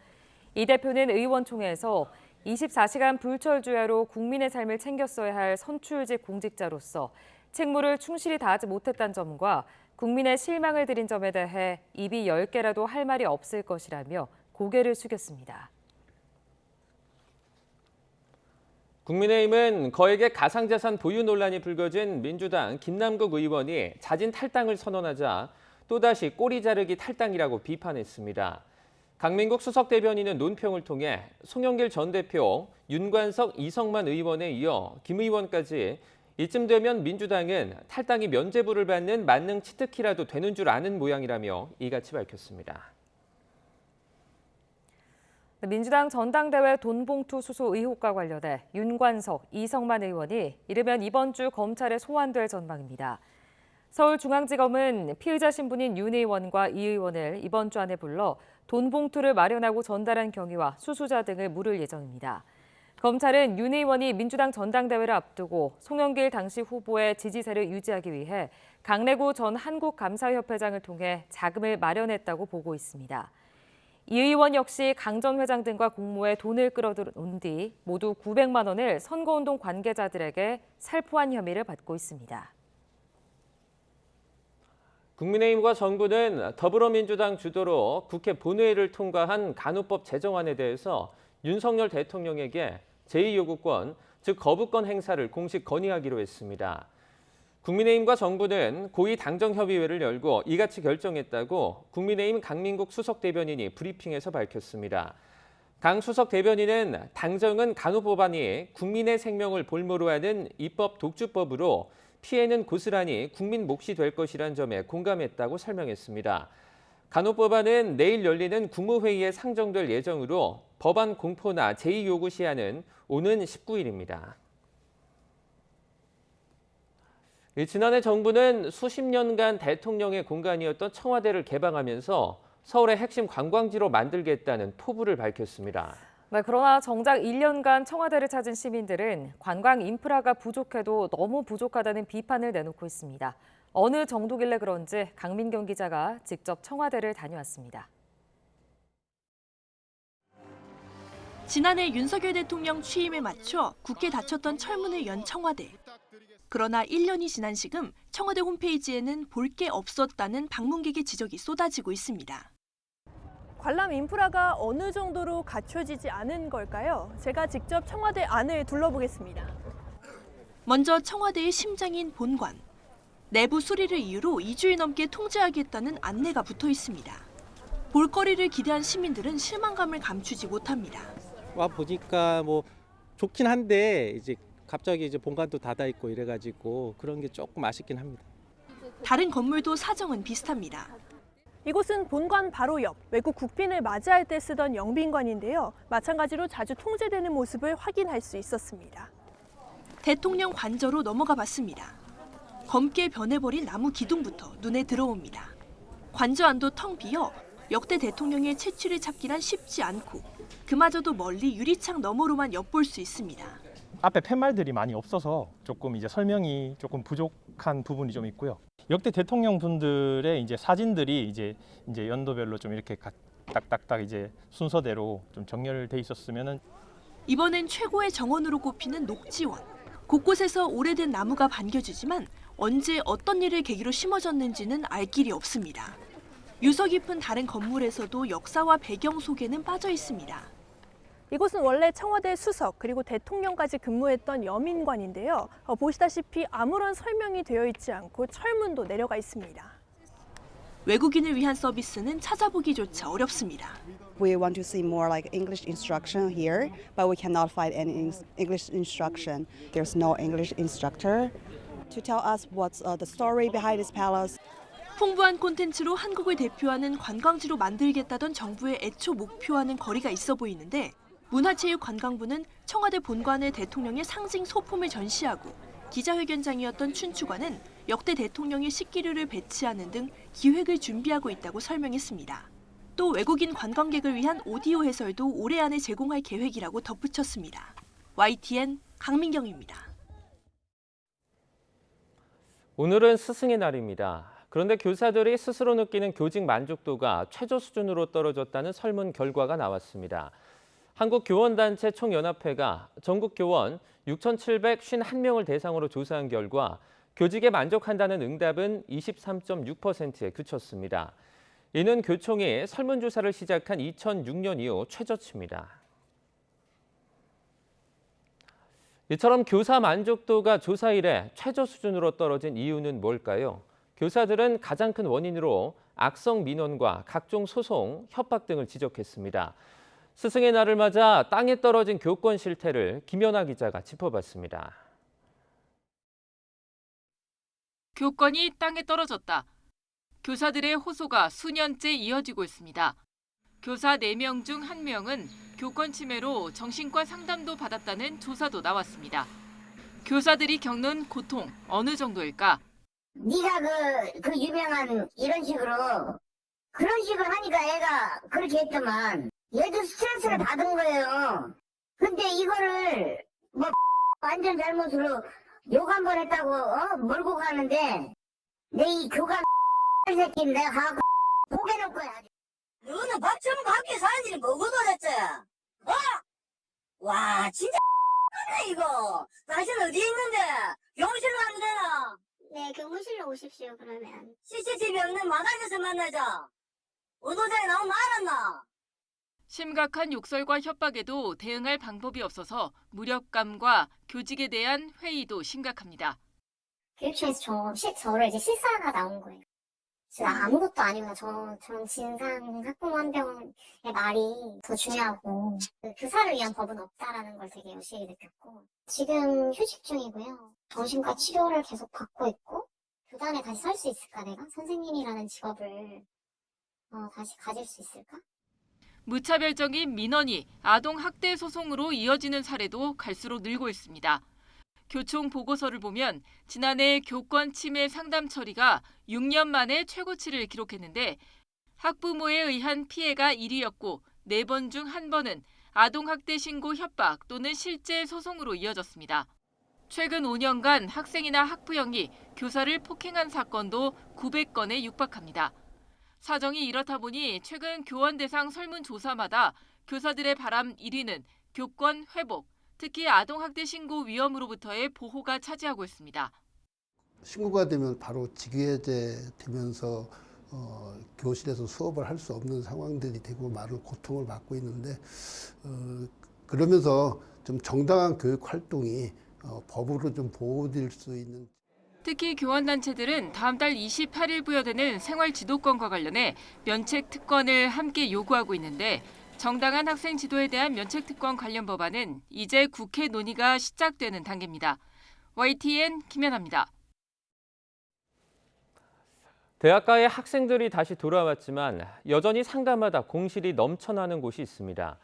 이 대표는 의원총회에서 24시간 불철주야로 국민의 삶을 챙겼어야 할 선출직 공직자로서 책무를 충실히 다하지 못했다는 점과 국민의 실망을 드린 점에 대해 입이 10개라도 할 말이 없을 것이라며 고개를 숙였습니다. 국민의힘은 거액의 가상자산 보유 논란이 불거진 민주당 김남국 의원이 자진 탈당을 선언하자 또다시 꼬리 자르기 탈당이라고 비판했습니다. 강민국 수석 대변인은 논평을 통해 송영길 전 대표, 윤관석, 이성만 의원에 이어 김 의원까지 이쯤 되면 민주당은 탈당이 면죄부를 받는 만능 치트키라도 되는 줄 아는 모양이라며 이같이 밝혔습니다. 민주당 전당대회 돈봉투 수수 의혹과 관련해 윤관석, 이성만 의원이 이르면 이번 주 검찰에 소환될 전망입니다. 서울중앙지검은 피의자 신분인 윤 의원과 이 의원을 이번 주 안에 불러 돈봉투를 마련하고 전달한 경위와 수수자 등을 물을 예정입니다. 검찰은 윤 의원이 민주당 전당대회를 앞두고 송영길 당시 후보의 지지세를 유지하기 위해 강래구 전 한국감사협회장을 통해 자금을 마련했다고 보고 있습니다. 이 의원 역시 강 전 회장 등과 공모해 돈을 끌어들인 뒤 모두 900만 원을 선거운동 관계자들에게 살포한 혐의를 받고 있습니다. 국민의힘과 정부는 더불어민주당 주도로 국회 본회의를 통과한 간호법 제정안에 대해서 윤석열 대통령에게 제2요구권, 즉 거부권 행사를 공식 건의하기로 했습니다. 국민의힘과 정부는 고위당정협의회를 열고 이같이 결정했다고 국민의힘 강민국 수석 대변인이 브리핑에서 밝혔습니다. 강 수석 대변인은 당정은 간호법안이 국민의 생명을 볼모로 하는 입법 독주법으로 피해는 고스란히 국민 몫이 될 것이란 점에 공감했다고 설명했습니다. 간호법안은 내일 열리는 국무회의에 상정될 예정으로 법안 공포나 제2요구 시한은 오는 19일입니다. 지난해 정부는 수십 년간 대통령의 공간이었던 청와대를 개방하면서 서울의 핵심 관광지로 만들겠다는 포부를 밝혔습니다. 네, 그러나 정작 1년간 청와대를 찾은 시민들은 관광 인프라가 부족해도 너무 부족하다는 비판을 내놓고 있습니다. 어느 정도길래 그런지 강민경 기자가 직접 청와대를 다녀왔습니다. 지난해 윤석열 대통령 취임에 맞춰 굳게 닫혔던 철문을 연 청와대. 그러나 1년이 지난 지금 청와대 홈페이지에는 볼 게 없었다는 방문객의 지적이 쏟아지고 있습니다. 관람 인프라가 어느 정도로 갖춰지지 않은 걸까요? 제가 직접 청와대 안을 둘러보겠습니다. 먼저 청와대의 심장인 본관. 내부 수리를 이유로 2주일 넘게 통제하겠다는 안내가 붙어 있습니다. 볼거리를 기대한 시민들은 실망감을 감추지 못합니다. 와 보니까 뭐 좋긴 한데 이제 갑자기 이제 본관도 닫아 있고 이래가지고 그런 게 조금 아쉽긴 합니다. 다른 건물도 사정은 비슷합니다. 이곳은 본관 바로 옆 외국 국빈을 맞이할 때 쓰던 영빈관인데요. 마찬가지로 자주 통제되는 모습을 확인할 수 있었습니다. 대통령 관저로 넘어가 봤습니다. 검게 변해버린 나무 기둥부터 눈에 들어옵니다. 관저 안도 텅 비어 역대 대통령의 채취를 찾기란 쉽지 않고 그마저도 멀리 유리창 너머로만 엿볼 수 있습니다. 앞에 팻말들이 많이 없어서 조금 이제 설명이 조금 부족한 부분이 좀 있고요. 역대 대통령 분들의 이제 사진들이 이제 연도별로 좀 이렇게 딱딱딱 이제 순서대로 좀 정렬돼 있었으면은. 이번엔 최고의 정원으로 꼽히는 녹지원. 곳곳에서 오래된 나무가 반겨지지만 언제 어떤 일을 계기로 심어졌는지는 알 길이 없습니다. 유서 깊은 다른 건물에서도 역사와 배경 속에는 빠져 있습니다. 이곳은 원래 청와대 수석 그리고 대통령까지 근무했던 여민관인데요. 보시다시피 아무런 설명이 되어 있지 않고 철문도 내려가 있습니다. 외국인을 위한 서비스는 찾아보기조차 어렵습니다. We want to see more like English instruction here, but we cannot find any English instruction. There's no English instructor to tell us what's the story behind this palace. 풍부한 콘텐츠로 한국을 대표하는 관광지로 만들겠다던 정부의 애초 목표와는 거리가 있어 보이는데 문화체육관광부는 청와대 본관에 대통령의 상징 소품을 전시하고 기자회견장이었던 춘추관은 역대 대통령의 식기류를 배치하는 등 기획을 준비하고 있다고 설명했습니다. 또 외국인 관광객을 위한 오디오 해설도 올해 안에 제공할 계획이라고 덧붙였습니다. YTN 강민경입니다. 오늘은 스승의 날입니다. 그런데 교사들이 스스로 느끼는 교직 만족도가 최저 수준으로 떨어졌다는 설문 결과가 나왔습니다. 한국교원단체 총연합회가 전국 교원 6,751명을 대상으로 조사한 결과 교직에 만족한다는 응답은 23.6%에 그쳤습니다. 이는 교총이 설문조사를 시작한 2006년 이후 최저치입니다. 이처럼 교사 만족도가 조사 이래 최저 수준으로 떨어진 이유는 뭘까요? 교사들은 가장 큰 원인으로 악성 민원과 각종 소송, 협박 등을 지적했습니다. 스승의 날을 맞아 땅에 떨어진 교권 실태를 김연아 기자가 짚어봤습니다. 교권이 땅에 떨어졌다. 교사들의 호소가 수년째 이어지고 있습니다. 교사 4명 중 1명은 교권 침해로 정신과 상담도 받았다는 조사도 나왔습니다. 교사들이 겪는 고통 어느 정도일까? 네가 그 유명한 이런 식으로 그런 식으로 하니까 애가 그렇게 했더만 얘도 스트레스를 받은 거예요. 근데 이거를 뭐 완전 잘못으로 욕 한 번 했다고 몰고 가는데 내 이 교감 새끼는 내가 가고 포개놓을 거야. 너는 밥처럼 밖에 사는 일이 뭐고 도대체? 와 진짜 X네 이거. 당신 어디 있는데? 교무실로 가면 되나? 네, 교무실로 오십시오, 그러면. CCTV 없는 마당에서 만나자. 의도자에 너무 많았나? 심각한 욕설과 협박에도 대응할 방법이 없어서 무력감과 교직에 대한 회의도 심각합니다. 교육청에서 저를 이제 실사가 나온 거예요. 진짜 아무것도 아니구나. 전 진상 학부모 한 명의 말이 더 중요하고 교사를 위한 법은 없다라는 걸 되게 여실히 느꼈고 지금 휴직 중이고요. 정신과 치료를 계속 받고 있고 교단에 다시 설 수 있을까 내가? 선생님이라는 직업을 다시 가질 수 있을까? 무차별적인 민원이 아동 학대 소송으로 이어지는 사례도 갈수록 늘고 있습니다. 교총 보고서를 보면 지난해 교권 침해 상담 처리가 6년 만에 최고치를 기록했는데 학부모에 의한 피해가 1위였고 4번 중 1번은 아동학대 신고 협박 또는 실제 소송으로 이어졌습니다. 최근 5년간 학생이나 학부형이 교사를 폭행한 사건도 900건에 육박합니다. 사정이 이렇다 보니 최근 교원 대상 설문조사마다 교사들의 바람 1위는 교권 회복, 특히 아동학대 신고 위험으로부터의 보호가 차지하고 있습니다. 신고가 되면 바로 직위해제되면서 교실에서 수업을 할 수 없는 상황들이 되고 많은 고통을 받고 있는데 그러면서 좀 정당한 교육 활동이 법으로 좀 보호될 수 있는. 특히 교원단체들은 다음 달 28일 부여되는 생활지도권과 관련해 면책특권을 함께 요구하고 있는데 정당한 학생 지도에 대한 면책특권 관련 법안은 이제 국회 논의가 시작되는 단계입니다. YTN 김연아입니다. 대학가의 학생들이 다시 돌아왔지만 여전히 상가마다 공실이 넘쳐나는 곳이 있습니다.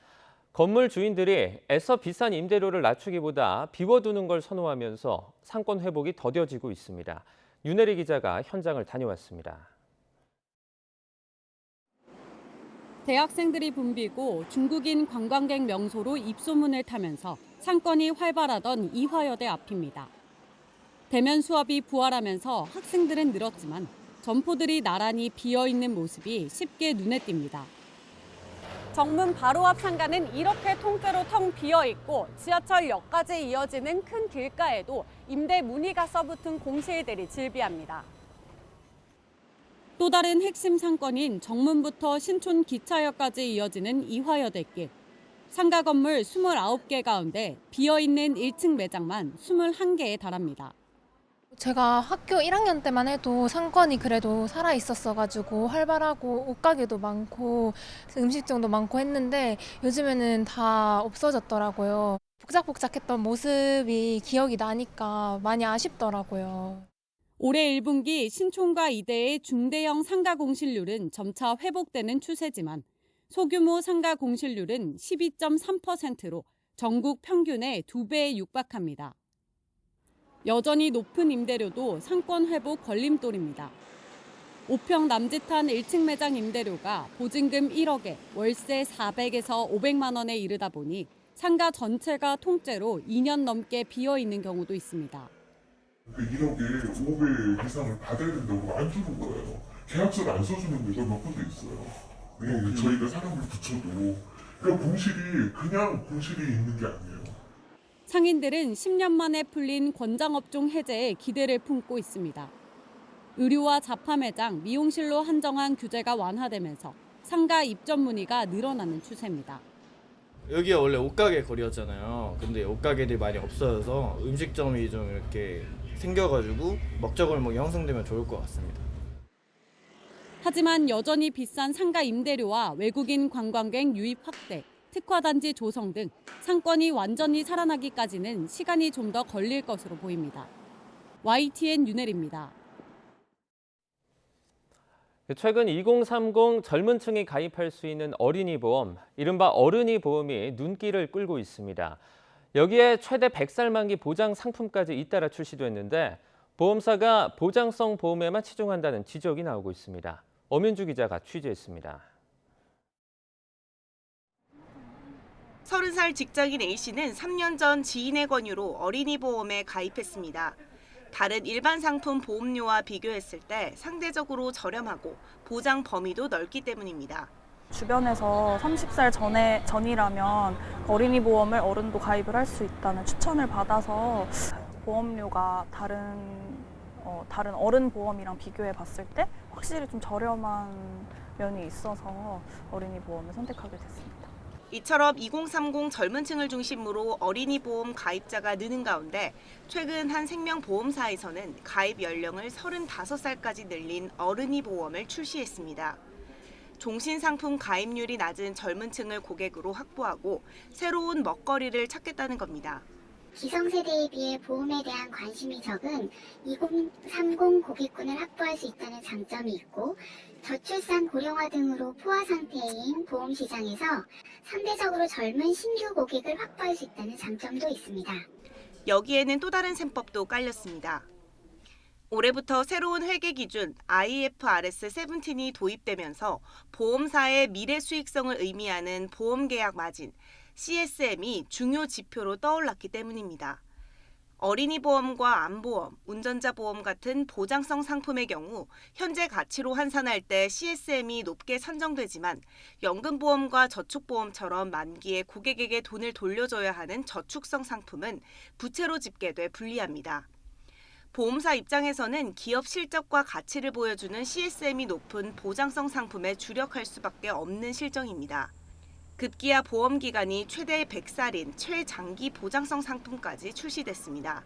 건물 주인들이 애써 비싼 임대료를 낮추기보다 비워두는 걸 선호하면서 상권 회복이 더뎌지고 있습니다. 윤혜리 기자가 현장을 다녀왔습니다. 대학생들이 붐비고 중국인 관광객 명소로 입소문을 타면서 상권이 활발하던 이화여대 앞입니다. 대면 수업이 부활하면서 학생들은 늘었지만 점포들이 나란히 비어있는 모습이 쉽게 눈에 띕니다. 정문 바로 앞 상가는 이렇게 통째로 텅 비어있고 지하철역까지 이어지는 큰 길가에도 임대 문의가 써붙은 공실들이 즐비합니다. 또 다른 핵심 상권인 정문부터 신촌 기차역까지 이어지는 이화여대길. 상가 건물 29개 가운데 비어있는 1층 매장만 21개에 달합니다. 제가 학교 1학년 때만 해도 상권이 그래도 살아있었어가지고 활발하고 옷가게도 많고 음식점도 많고 했는데 요즘에는 다 없어졌더라고요. 복작복작했던 모습이 기억이 나니까 많이 아쉽더라고요. 올해 1분기 신촌과 이대의 중대형 상가 공실률은 점차 회복되는 추세지만 소규모 상가 공실률은 12.3%로 전국 평균의 2배에 육박합니다. 여전히 높은 임대료도 상권 회복 걸림돌입니다. 5평 남짓한 1층 매장 임대료가 보증금 1억에 월세 400에서 500만 원에 이르다 보니 상가 전체가 통째로 2년 넘게 비어 있는 경우도 있습니다. 1억에 5배 이상을 받아야 된다고 안 주는 거예요. 계약서를 안 써주는 데가 몇 군데 있어요. 네, 저희가 사람을 붙여도 그러니까 그냥 공실이 있는 게 아니에요. 상인들은 10년 만에 풀린 권장업종 해제에 기대를 품고 있습니다. 의류와 잡화 매장, 미용실로 한정한 규제가 완화되면서 상가 입점 문의가 늘어나는 추세입니다. 여기가 원래 옷가게 거리였잖아요. 근데 옷가게들이 많이 없어져서 음식점이 좀 이렇게 생겨가지고 먹자골목이 형성되면 좋을 것 같습니다. 하지만 여전히 비싼 상가 임대료와 외국인 관광객 유입 확대, 특화단지 조성 등 상권이 완전히 살아나기까지는 시간이 좀 더 걸릴 것으로 보입니다. YTN 윤혜리입니다. 최근 2030 젊은 층이 가입할 수 있는 어린이 보험, 이른바 어른이 보험이 눈길을 끌고 있습니다. 여기에 최대 100살 만기 보장 상품까지 잇따라 출시됐는데 보험사가 보장성 보험에만 치중한다는 지적이 나오고 있습니다. 엄윤주 기자가 취재했습니다. 30살 직장인 A씨는 3년 전 지인의 권유로 어린이 보험에 가입했습니다. 다른 일반 상품 보험료와 비교했을 때 상대적으로 저렴하고 보장 범위도 넓기 때문입니다. 주변에서 30살 전이라면 어린이 보험을 어른도 가입을 할 수 있다는 추천을 받아서 보험료가 다른 어른 보험이랑 비교해 봤을 때 확실히 좀 저렴한 면이 있어서 어린이 보험을 선택하게 됐습니다. 이처럼 2030 젊은 층을 중심으로 어린이 보험 가입자가 느는 가운데 최근 한 생명보험사에서는 가입 연령을 35살까지 늘린 어른이 보험을 출시했습니다. 종신상품 가입률이 낮은 젊은 층을 고객으로 확보하고 새로운 먹거리를 찾겠다는 겁니다. 기성세대에 비해 보험에 대한 관심이 적은 2030 고객군을 확보할 수 있다는 장점이 있고 저출산 고령화 등으로 포화 상태인 보험 시장에서 상대적으로 젊은 신규 고객을 확보할 수 있다는 장점도 있습니다. 여기에는 또 다른 셈법도 깔렸습니다. 올해부터 새로운 회계 기준 IFRS 17이 도입되면서 보험사의 미래 수익성을 의미하는 보험계약 마진, CSM이 중요 지표로 떠올랐기 때문입니다. 어린이 보험과 암보험, 운전자 보험 같은 보장성 상품의 경우 현재 가치로 환산할 때 CSM이 높게 산정되지만 연금보험과 저축보험처럼 만기에 고객에게 돈을 돌려줘야 하는 저축성 상품은 부채로 집계돼 불리합니다. 보험사 입장에서는 기업 실적과 가치를 보여주는 CSM이 높은 보장성 상품에 주력할 수밖에 없는 실정입니다. 급기야 보험 기간이 최대 100살인 최장기 보장성 상품까지 출시됐습니다.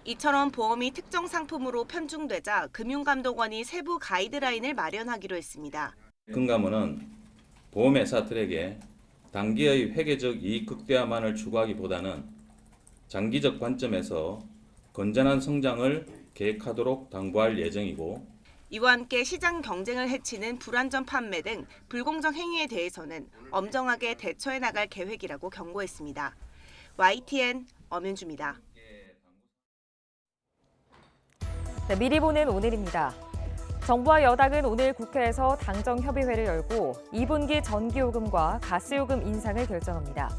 이처럼 보험이 특정 상품으로 편중되자 금융감독원이 세부 가이드라인을 마련하기로 했습니다. 금감원은 보험회사들에게 단기의 회계적 이익 극대화만을 추구하기보다는 장기적 관점에서 건전한 성장을 계획하도록 당부할 예정이고 이와 함께 시장 경쟁을 해치는 불안전 판매 등 불공정 행위에 대해서는 엄정하게 대처해 나갈 계획이라고 경고했습니다. YTN 엄윤주입니다. 네, 미리 보는 오늘입니다. 정부와 여당은 오늘 국회에서 당정협의회를 열고 2분기 전기요금과 가스요금 인상을 결정합니다.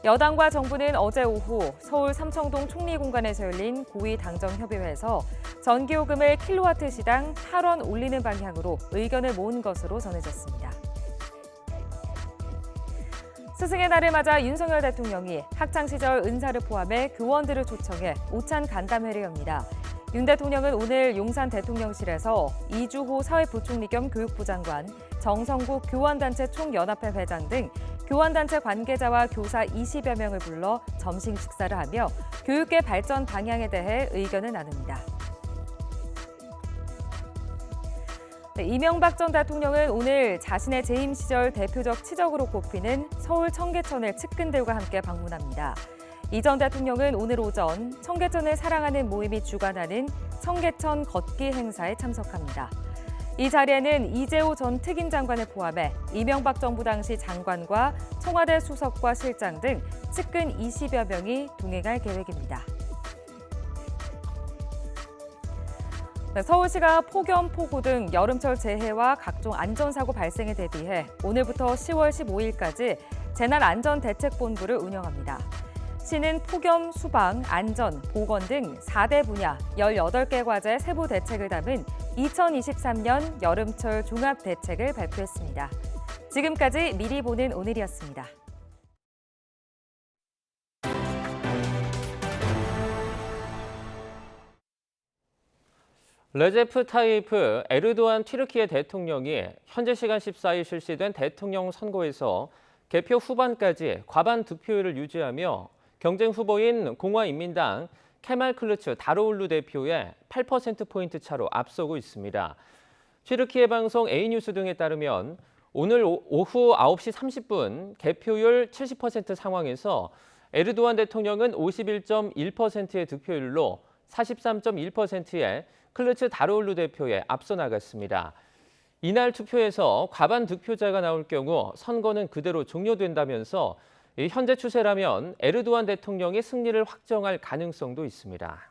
여당과 정부는 어제 오후 서울 삼청동 총리공관에서 열린 고위 당정협의회에서 전기요금을 킬로와트 시당 8원 올리는 방향으로 의견을 모은 것으로 전해졌습니다. 스승의 날을 맞아 윤석열 대통령이 학창시절 은사를 포함해 교원들을 초청해 오찬 간담회를 엽니다. 윤 대통령은 오늘 용산 대통령실에서 이주호 사회부총리 겸 교육부 장관, 정성국 교원단체 총연합회 회장 등 교원단체 관계자와 교사 20여 명을 불러 점심 식사를 하며 교육계 발전 방향에 대해 의견을 나눕니다. 네, 이명박 전 대통령은 오늘 자신의 재임 시절 대표적 치적으로 꼽히는 서울 청계천을 측근들과 함께 방문합니다. 이 전 대통령은 오늘 오전 청계천을 사랑하는 모임이 주관하는 청계천 걷기 행사에 참석합니다. 이 자리에는 이재호 전 특임 장관을 포함해 이명박 정부 당시 장관과 청와대 수석과 실장 등 측근 20여 명이 동행할 계획입니다. 네, 서울시가 폭염, 폭우 등 여름철 재해와 각종 안전사고 발생에 대비해 오늘부터 10월 15일까지 재난안전대책본부를 운영합니다. 시는 폭염, 수방, 안전, 보건 등 4대 분야 18개 과제 세부 대책을 담은 2023년 여름철 종합대책을 발표했습니다. 지금까지 미리 보는 오늘이었습니다. 레제프 타이프 에르도안 튀르키예 대통령이 현재 시간 14일 실시된 대통령 선거에서 개표 후반까지 과반 득표율을 유지하며 경쟁 후보인 공화인민당 케말 클루츠 다로울루 대표의 8%포인트 차로 앞서고 있습니다. 튀르키예 방송 A뉴스 등에 따르면 오늘 오후 9시 30분 개표율 70% 상황에서 에르도안 대통령은 51.1%의 득표율로 43.1%의 클루츠 다로울루 대표에 앞서 나갔습니다. 이날 투표에서 과반 득표자가 나올 경우 선거는 그대로 종료된다면서 현재 추세라면 에르도안 대통령이 승리를 확정할 가능성도 있습니다.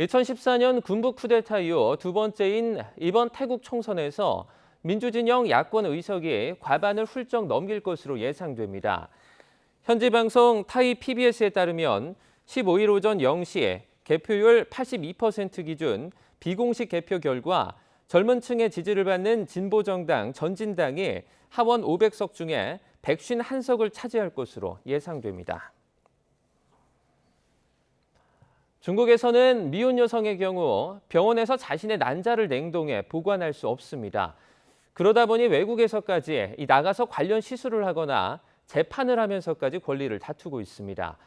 2014년 군부 쿠데타 이후 두 번째인 이번 태국 총선에서 민주진영 야권 의석이 과반을 훌쩍 넘길 것으로 예상됩니다. 현지 방송 타이 PBS에 따르면 15일 오전 0시에 개표율 82% 기준 비공식 개표 결과 젊은 층의 지지를 받는 진보정당 전진당이 하원 500석 중에 151석을 차지할 것으로 예상됩니다. 중국에서는 미혼 여성의 경우 병원에서 자신의 난자를 냉동해 보관할 수 없습니다. 그러다 보니 외국에서까지 나가서 관련 시술을 하거나 재판을 하면서까지 권리를 다투고 있습니다.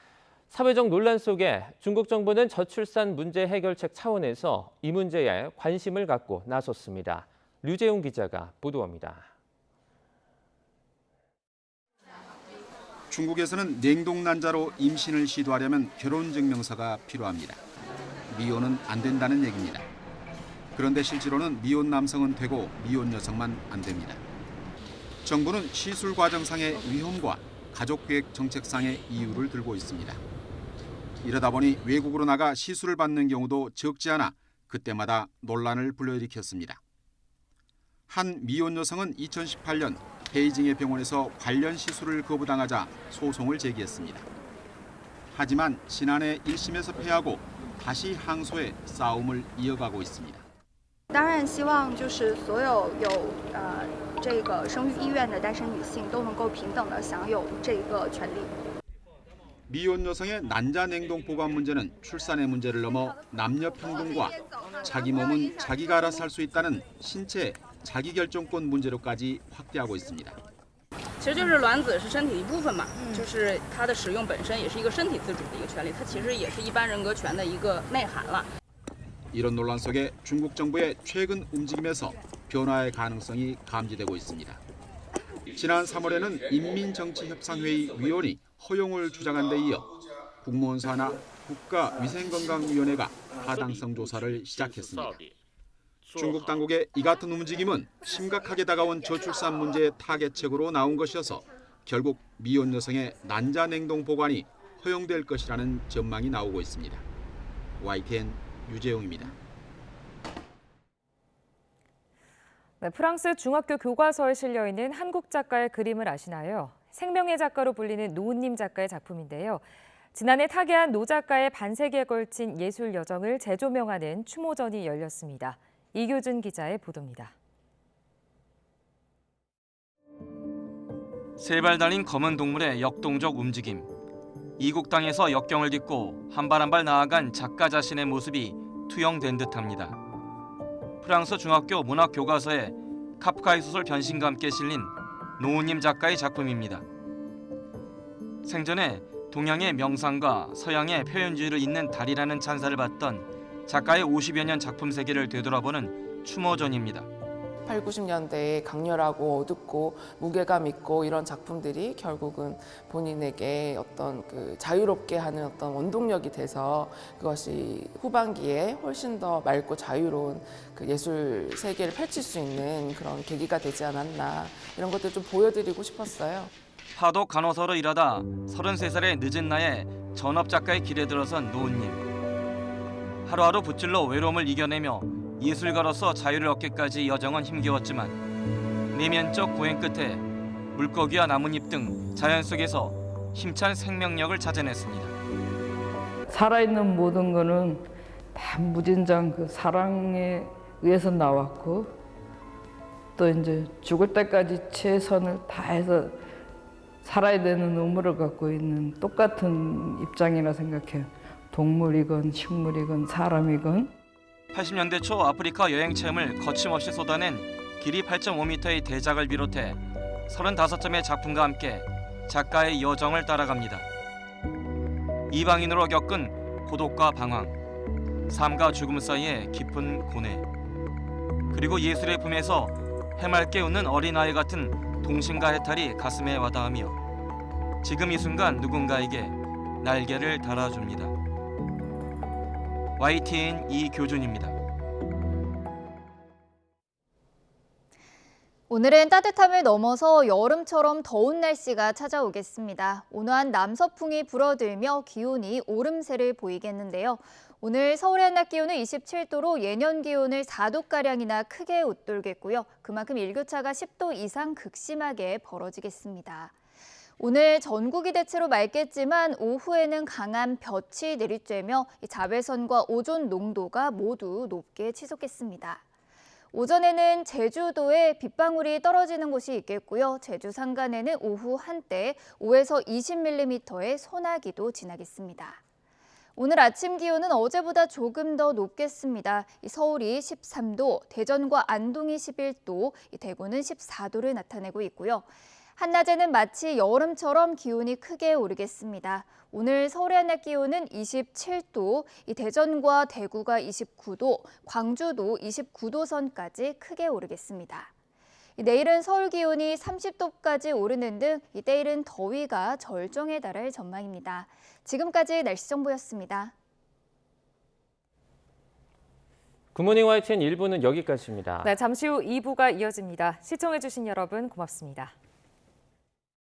사회적 논란 속에 중국 정부는 저출산 문제 해결책 차원에서 이 문제에 관심을 갖고 나섰습니다. 류재용 기자가 보도합니다. 중국에서는 냉동 난자로 임신을 시도하려면 결혼증명서가 필요합니다. 미혼은 안 된다는 얘기입니다. 그런데 실제로는 미혼 남성은 되고 미혼 여성만 안 됩니다. 정부는 시술 과정상의 위험과 가족계획 정책상의 이유를 들고 있습니다. 이러다 보니 외국으로 나가 시술을 받는 경우도 적지 않아 그때마다 논란을 불러일으켰습니다. 한 미혼 여성은 2018년 베이징의 병원에서 관련 시술을 거부당하자 소송을 제기했습니다. 하지만 지난해 1심에서 패하고 다시 항소해 싸움을 이어가고 있습니다. 当然希望就是所有有这个生育意愿的单身女性都能够平等的享有这个权利。 미혼 여성의 난자 냉동 보관 문제는 출산의 문제를 넘어 남녀 평등과 자기 몸은 자기가 알아서 할 수 있다는 신체 자기 결정권 문제로까지 확대하고 있습니다. 其实就是卵子是身体的一部分嘛，就是它的使用本身也是一个身体自主的一个权利，它其实也是一般人格权的一个内涵了。 이런 논란 속에 중국 정부의 최근 움직임에서 변화의 가능성이 감지되고 있습니다. 지난 3월에는 인민정치협상회의 위원이 허용을 주장한 데 이어 국무원 산하 국가위생건강위원회가 타당성 조사를 시작했습니다. 중국 당국의 이 같은 움직임은 심각하게 다가온 저출산 문제의 타개책으로 나온 것이어서 결국 미혼 여성의 난자 냉동 보관이 허용될 것이라는 전망이 나오고 있습니다. YTN 유재용입니다. 네, 프랑스 중학교 교과서에 실려 있는 한국 작가의 그림을 아시나요? 생명의 작가로 불리는 노은님 작가의 작품인데요. 지난해 타계한 노 작가의 반세기에 걸친 예술 여정을 재조명하는 추모전이 열렸습니다. 이교준 기자의 보도입니다. 세 발 달린 검은 동물의 역동적 움직임. 이국 땅에서 역경을 딛고 한 발 한 발 나아간 작가 자신의 모습이 투영된 듯합니다. 프랑스 중학교 문학 교과서에 카프카의 소설 변신과 함께 실린 노은님 작가의 작품입니다. 생전에 동양의 명상과 서양의 표현주의를 잇는 달이라는 찬사를 받던 작가의 50여 년 작품 세계를 되돌아보는 추모전입니다. 80, 90년대에 강렬하고 어둡고 무게감 있고 이런 작품들이 결국은 본인에게 어떤 그 자유롭게 하는 어떤 원동력이 돼서 그것이 후반기에 훨씬 더 맑고 자유로운 그 예술 세계를 펼칠 수 있는 그런 계기가 되지 않았나 이런 것들 좀 보여드리고 싶었어요. 파독 간호사로 일하다 33살의 늦은 나이에 전업 작가의 길에 들어선 노은님. 하루하루 붓질로 외로움을 이겨내며 예술가로서 자유를 얻기까지 여정은 힘겨웠지만 내면적 고행 끝에 물고기와 나뭇잎 등 자연 속에서 힘찬 생명력을 찾아냈습니다. 살아있는 모든 거는 다 무진장 그 사랑에 의해서 나왔고 또 이제 죽을 때까지 최선을 다해서 살아야 되는 의무를 갖고 있는 똑같은 입장이라 생각해요. 동물이건 식물이건 사람이건. 80년대 초 아프리카 여행 체험을 거침없이 쏟아낸 길이 8.5m의 대작을 비롯해 35점의 작품과 함께 작가의 여정을 따라갑니다. 이방인으로 겪은 고독과 방황, 삶과 죽음 사이의 깊은 고뇌, 그리고 예술의 품에서 해맑게 웃는 어린아이 같은 동심과 해탈이 가슴에 와닿으며 지금 이 순간 누군가에게 날개를 달아줍니다. YTN 이교준입니다. 오늘은 따뜻함을 넘어서 여름처럼 더운 날씨가 찾아오겠습니다. 온화한 남서풍이 불어들며 기온이 오름세를 보이겠는데요. 오늘 서울의 한낮 기온은 27도로 예년 기온을 4도가량이나 크게 웃돌겠고요. 그만큼 일교차가 10도 이상 극심하게 벌어지겠습니다. 오늘 전국이 대체로 맑겠지만 오후에는 강한 볕이 내리쬐며 자외선과 오존 농도가 모두 높게 치솟겠습니다. 오전에는 제주도에 빗방울이 떨어지는 곳이 있겠고요. 제주 산간에는 오후 한때 5에서 20mm의 소나기도 지나겠습니다. 오늘 아침 기온은 어제보다 조금 더 높겠습니다. 서울이 13도, 대전과 안동이 11도, 대구는 14도를 나타내고 있고요. 한낮에는 마치 여름처럼 기온이 크게 오르겠습니다. 오늘 서울의 한낮 기온은 27도, 대전과 대구가 29도, 광주도 29도 선까지 크게 오르겠습니다. 내일은 서울 기온이 30도까지 오르는 등 때이른 더위가 절정에 달할 전망입니다. 지금까지 날씨 정보였습니다. 굿모닝 YTN 1부는 여기까지입니다. 네, 잠시 후 2부가 이어집니다. 시청해주신 여러분 고맙습니다.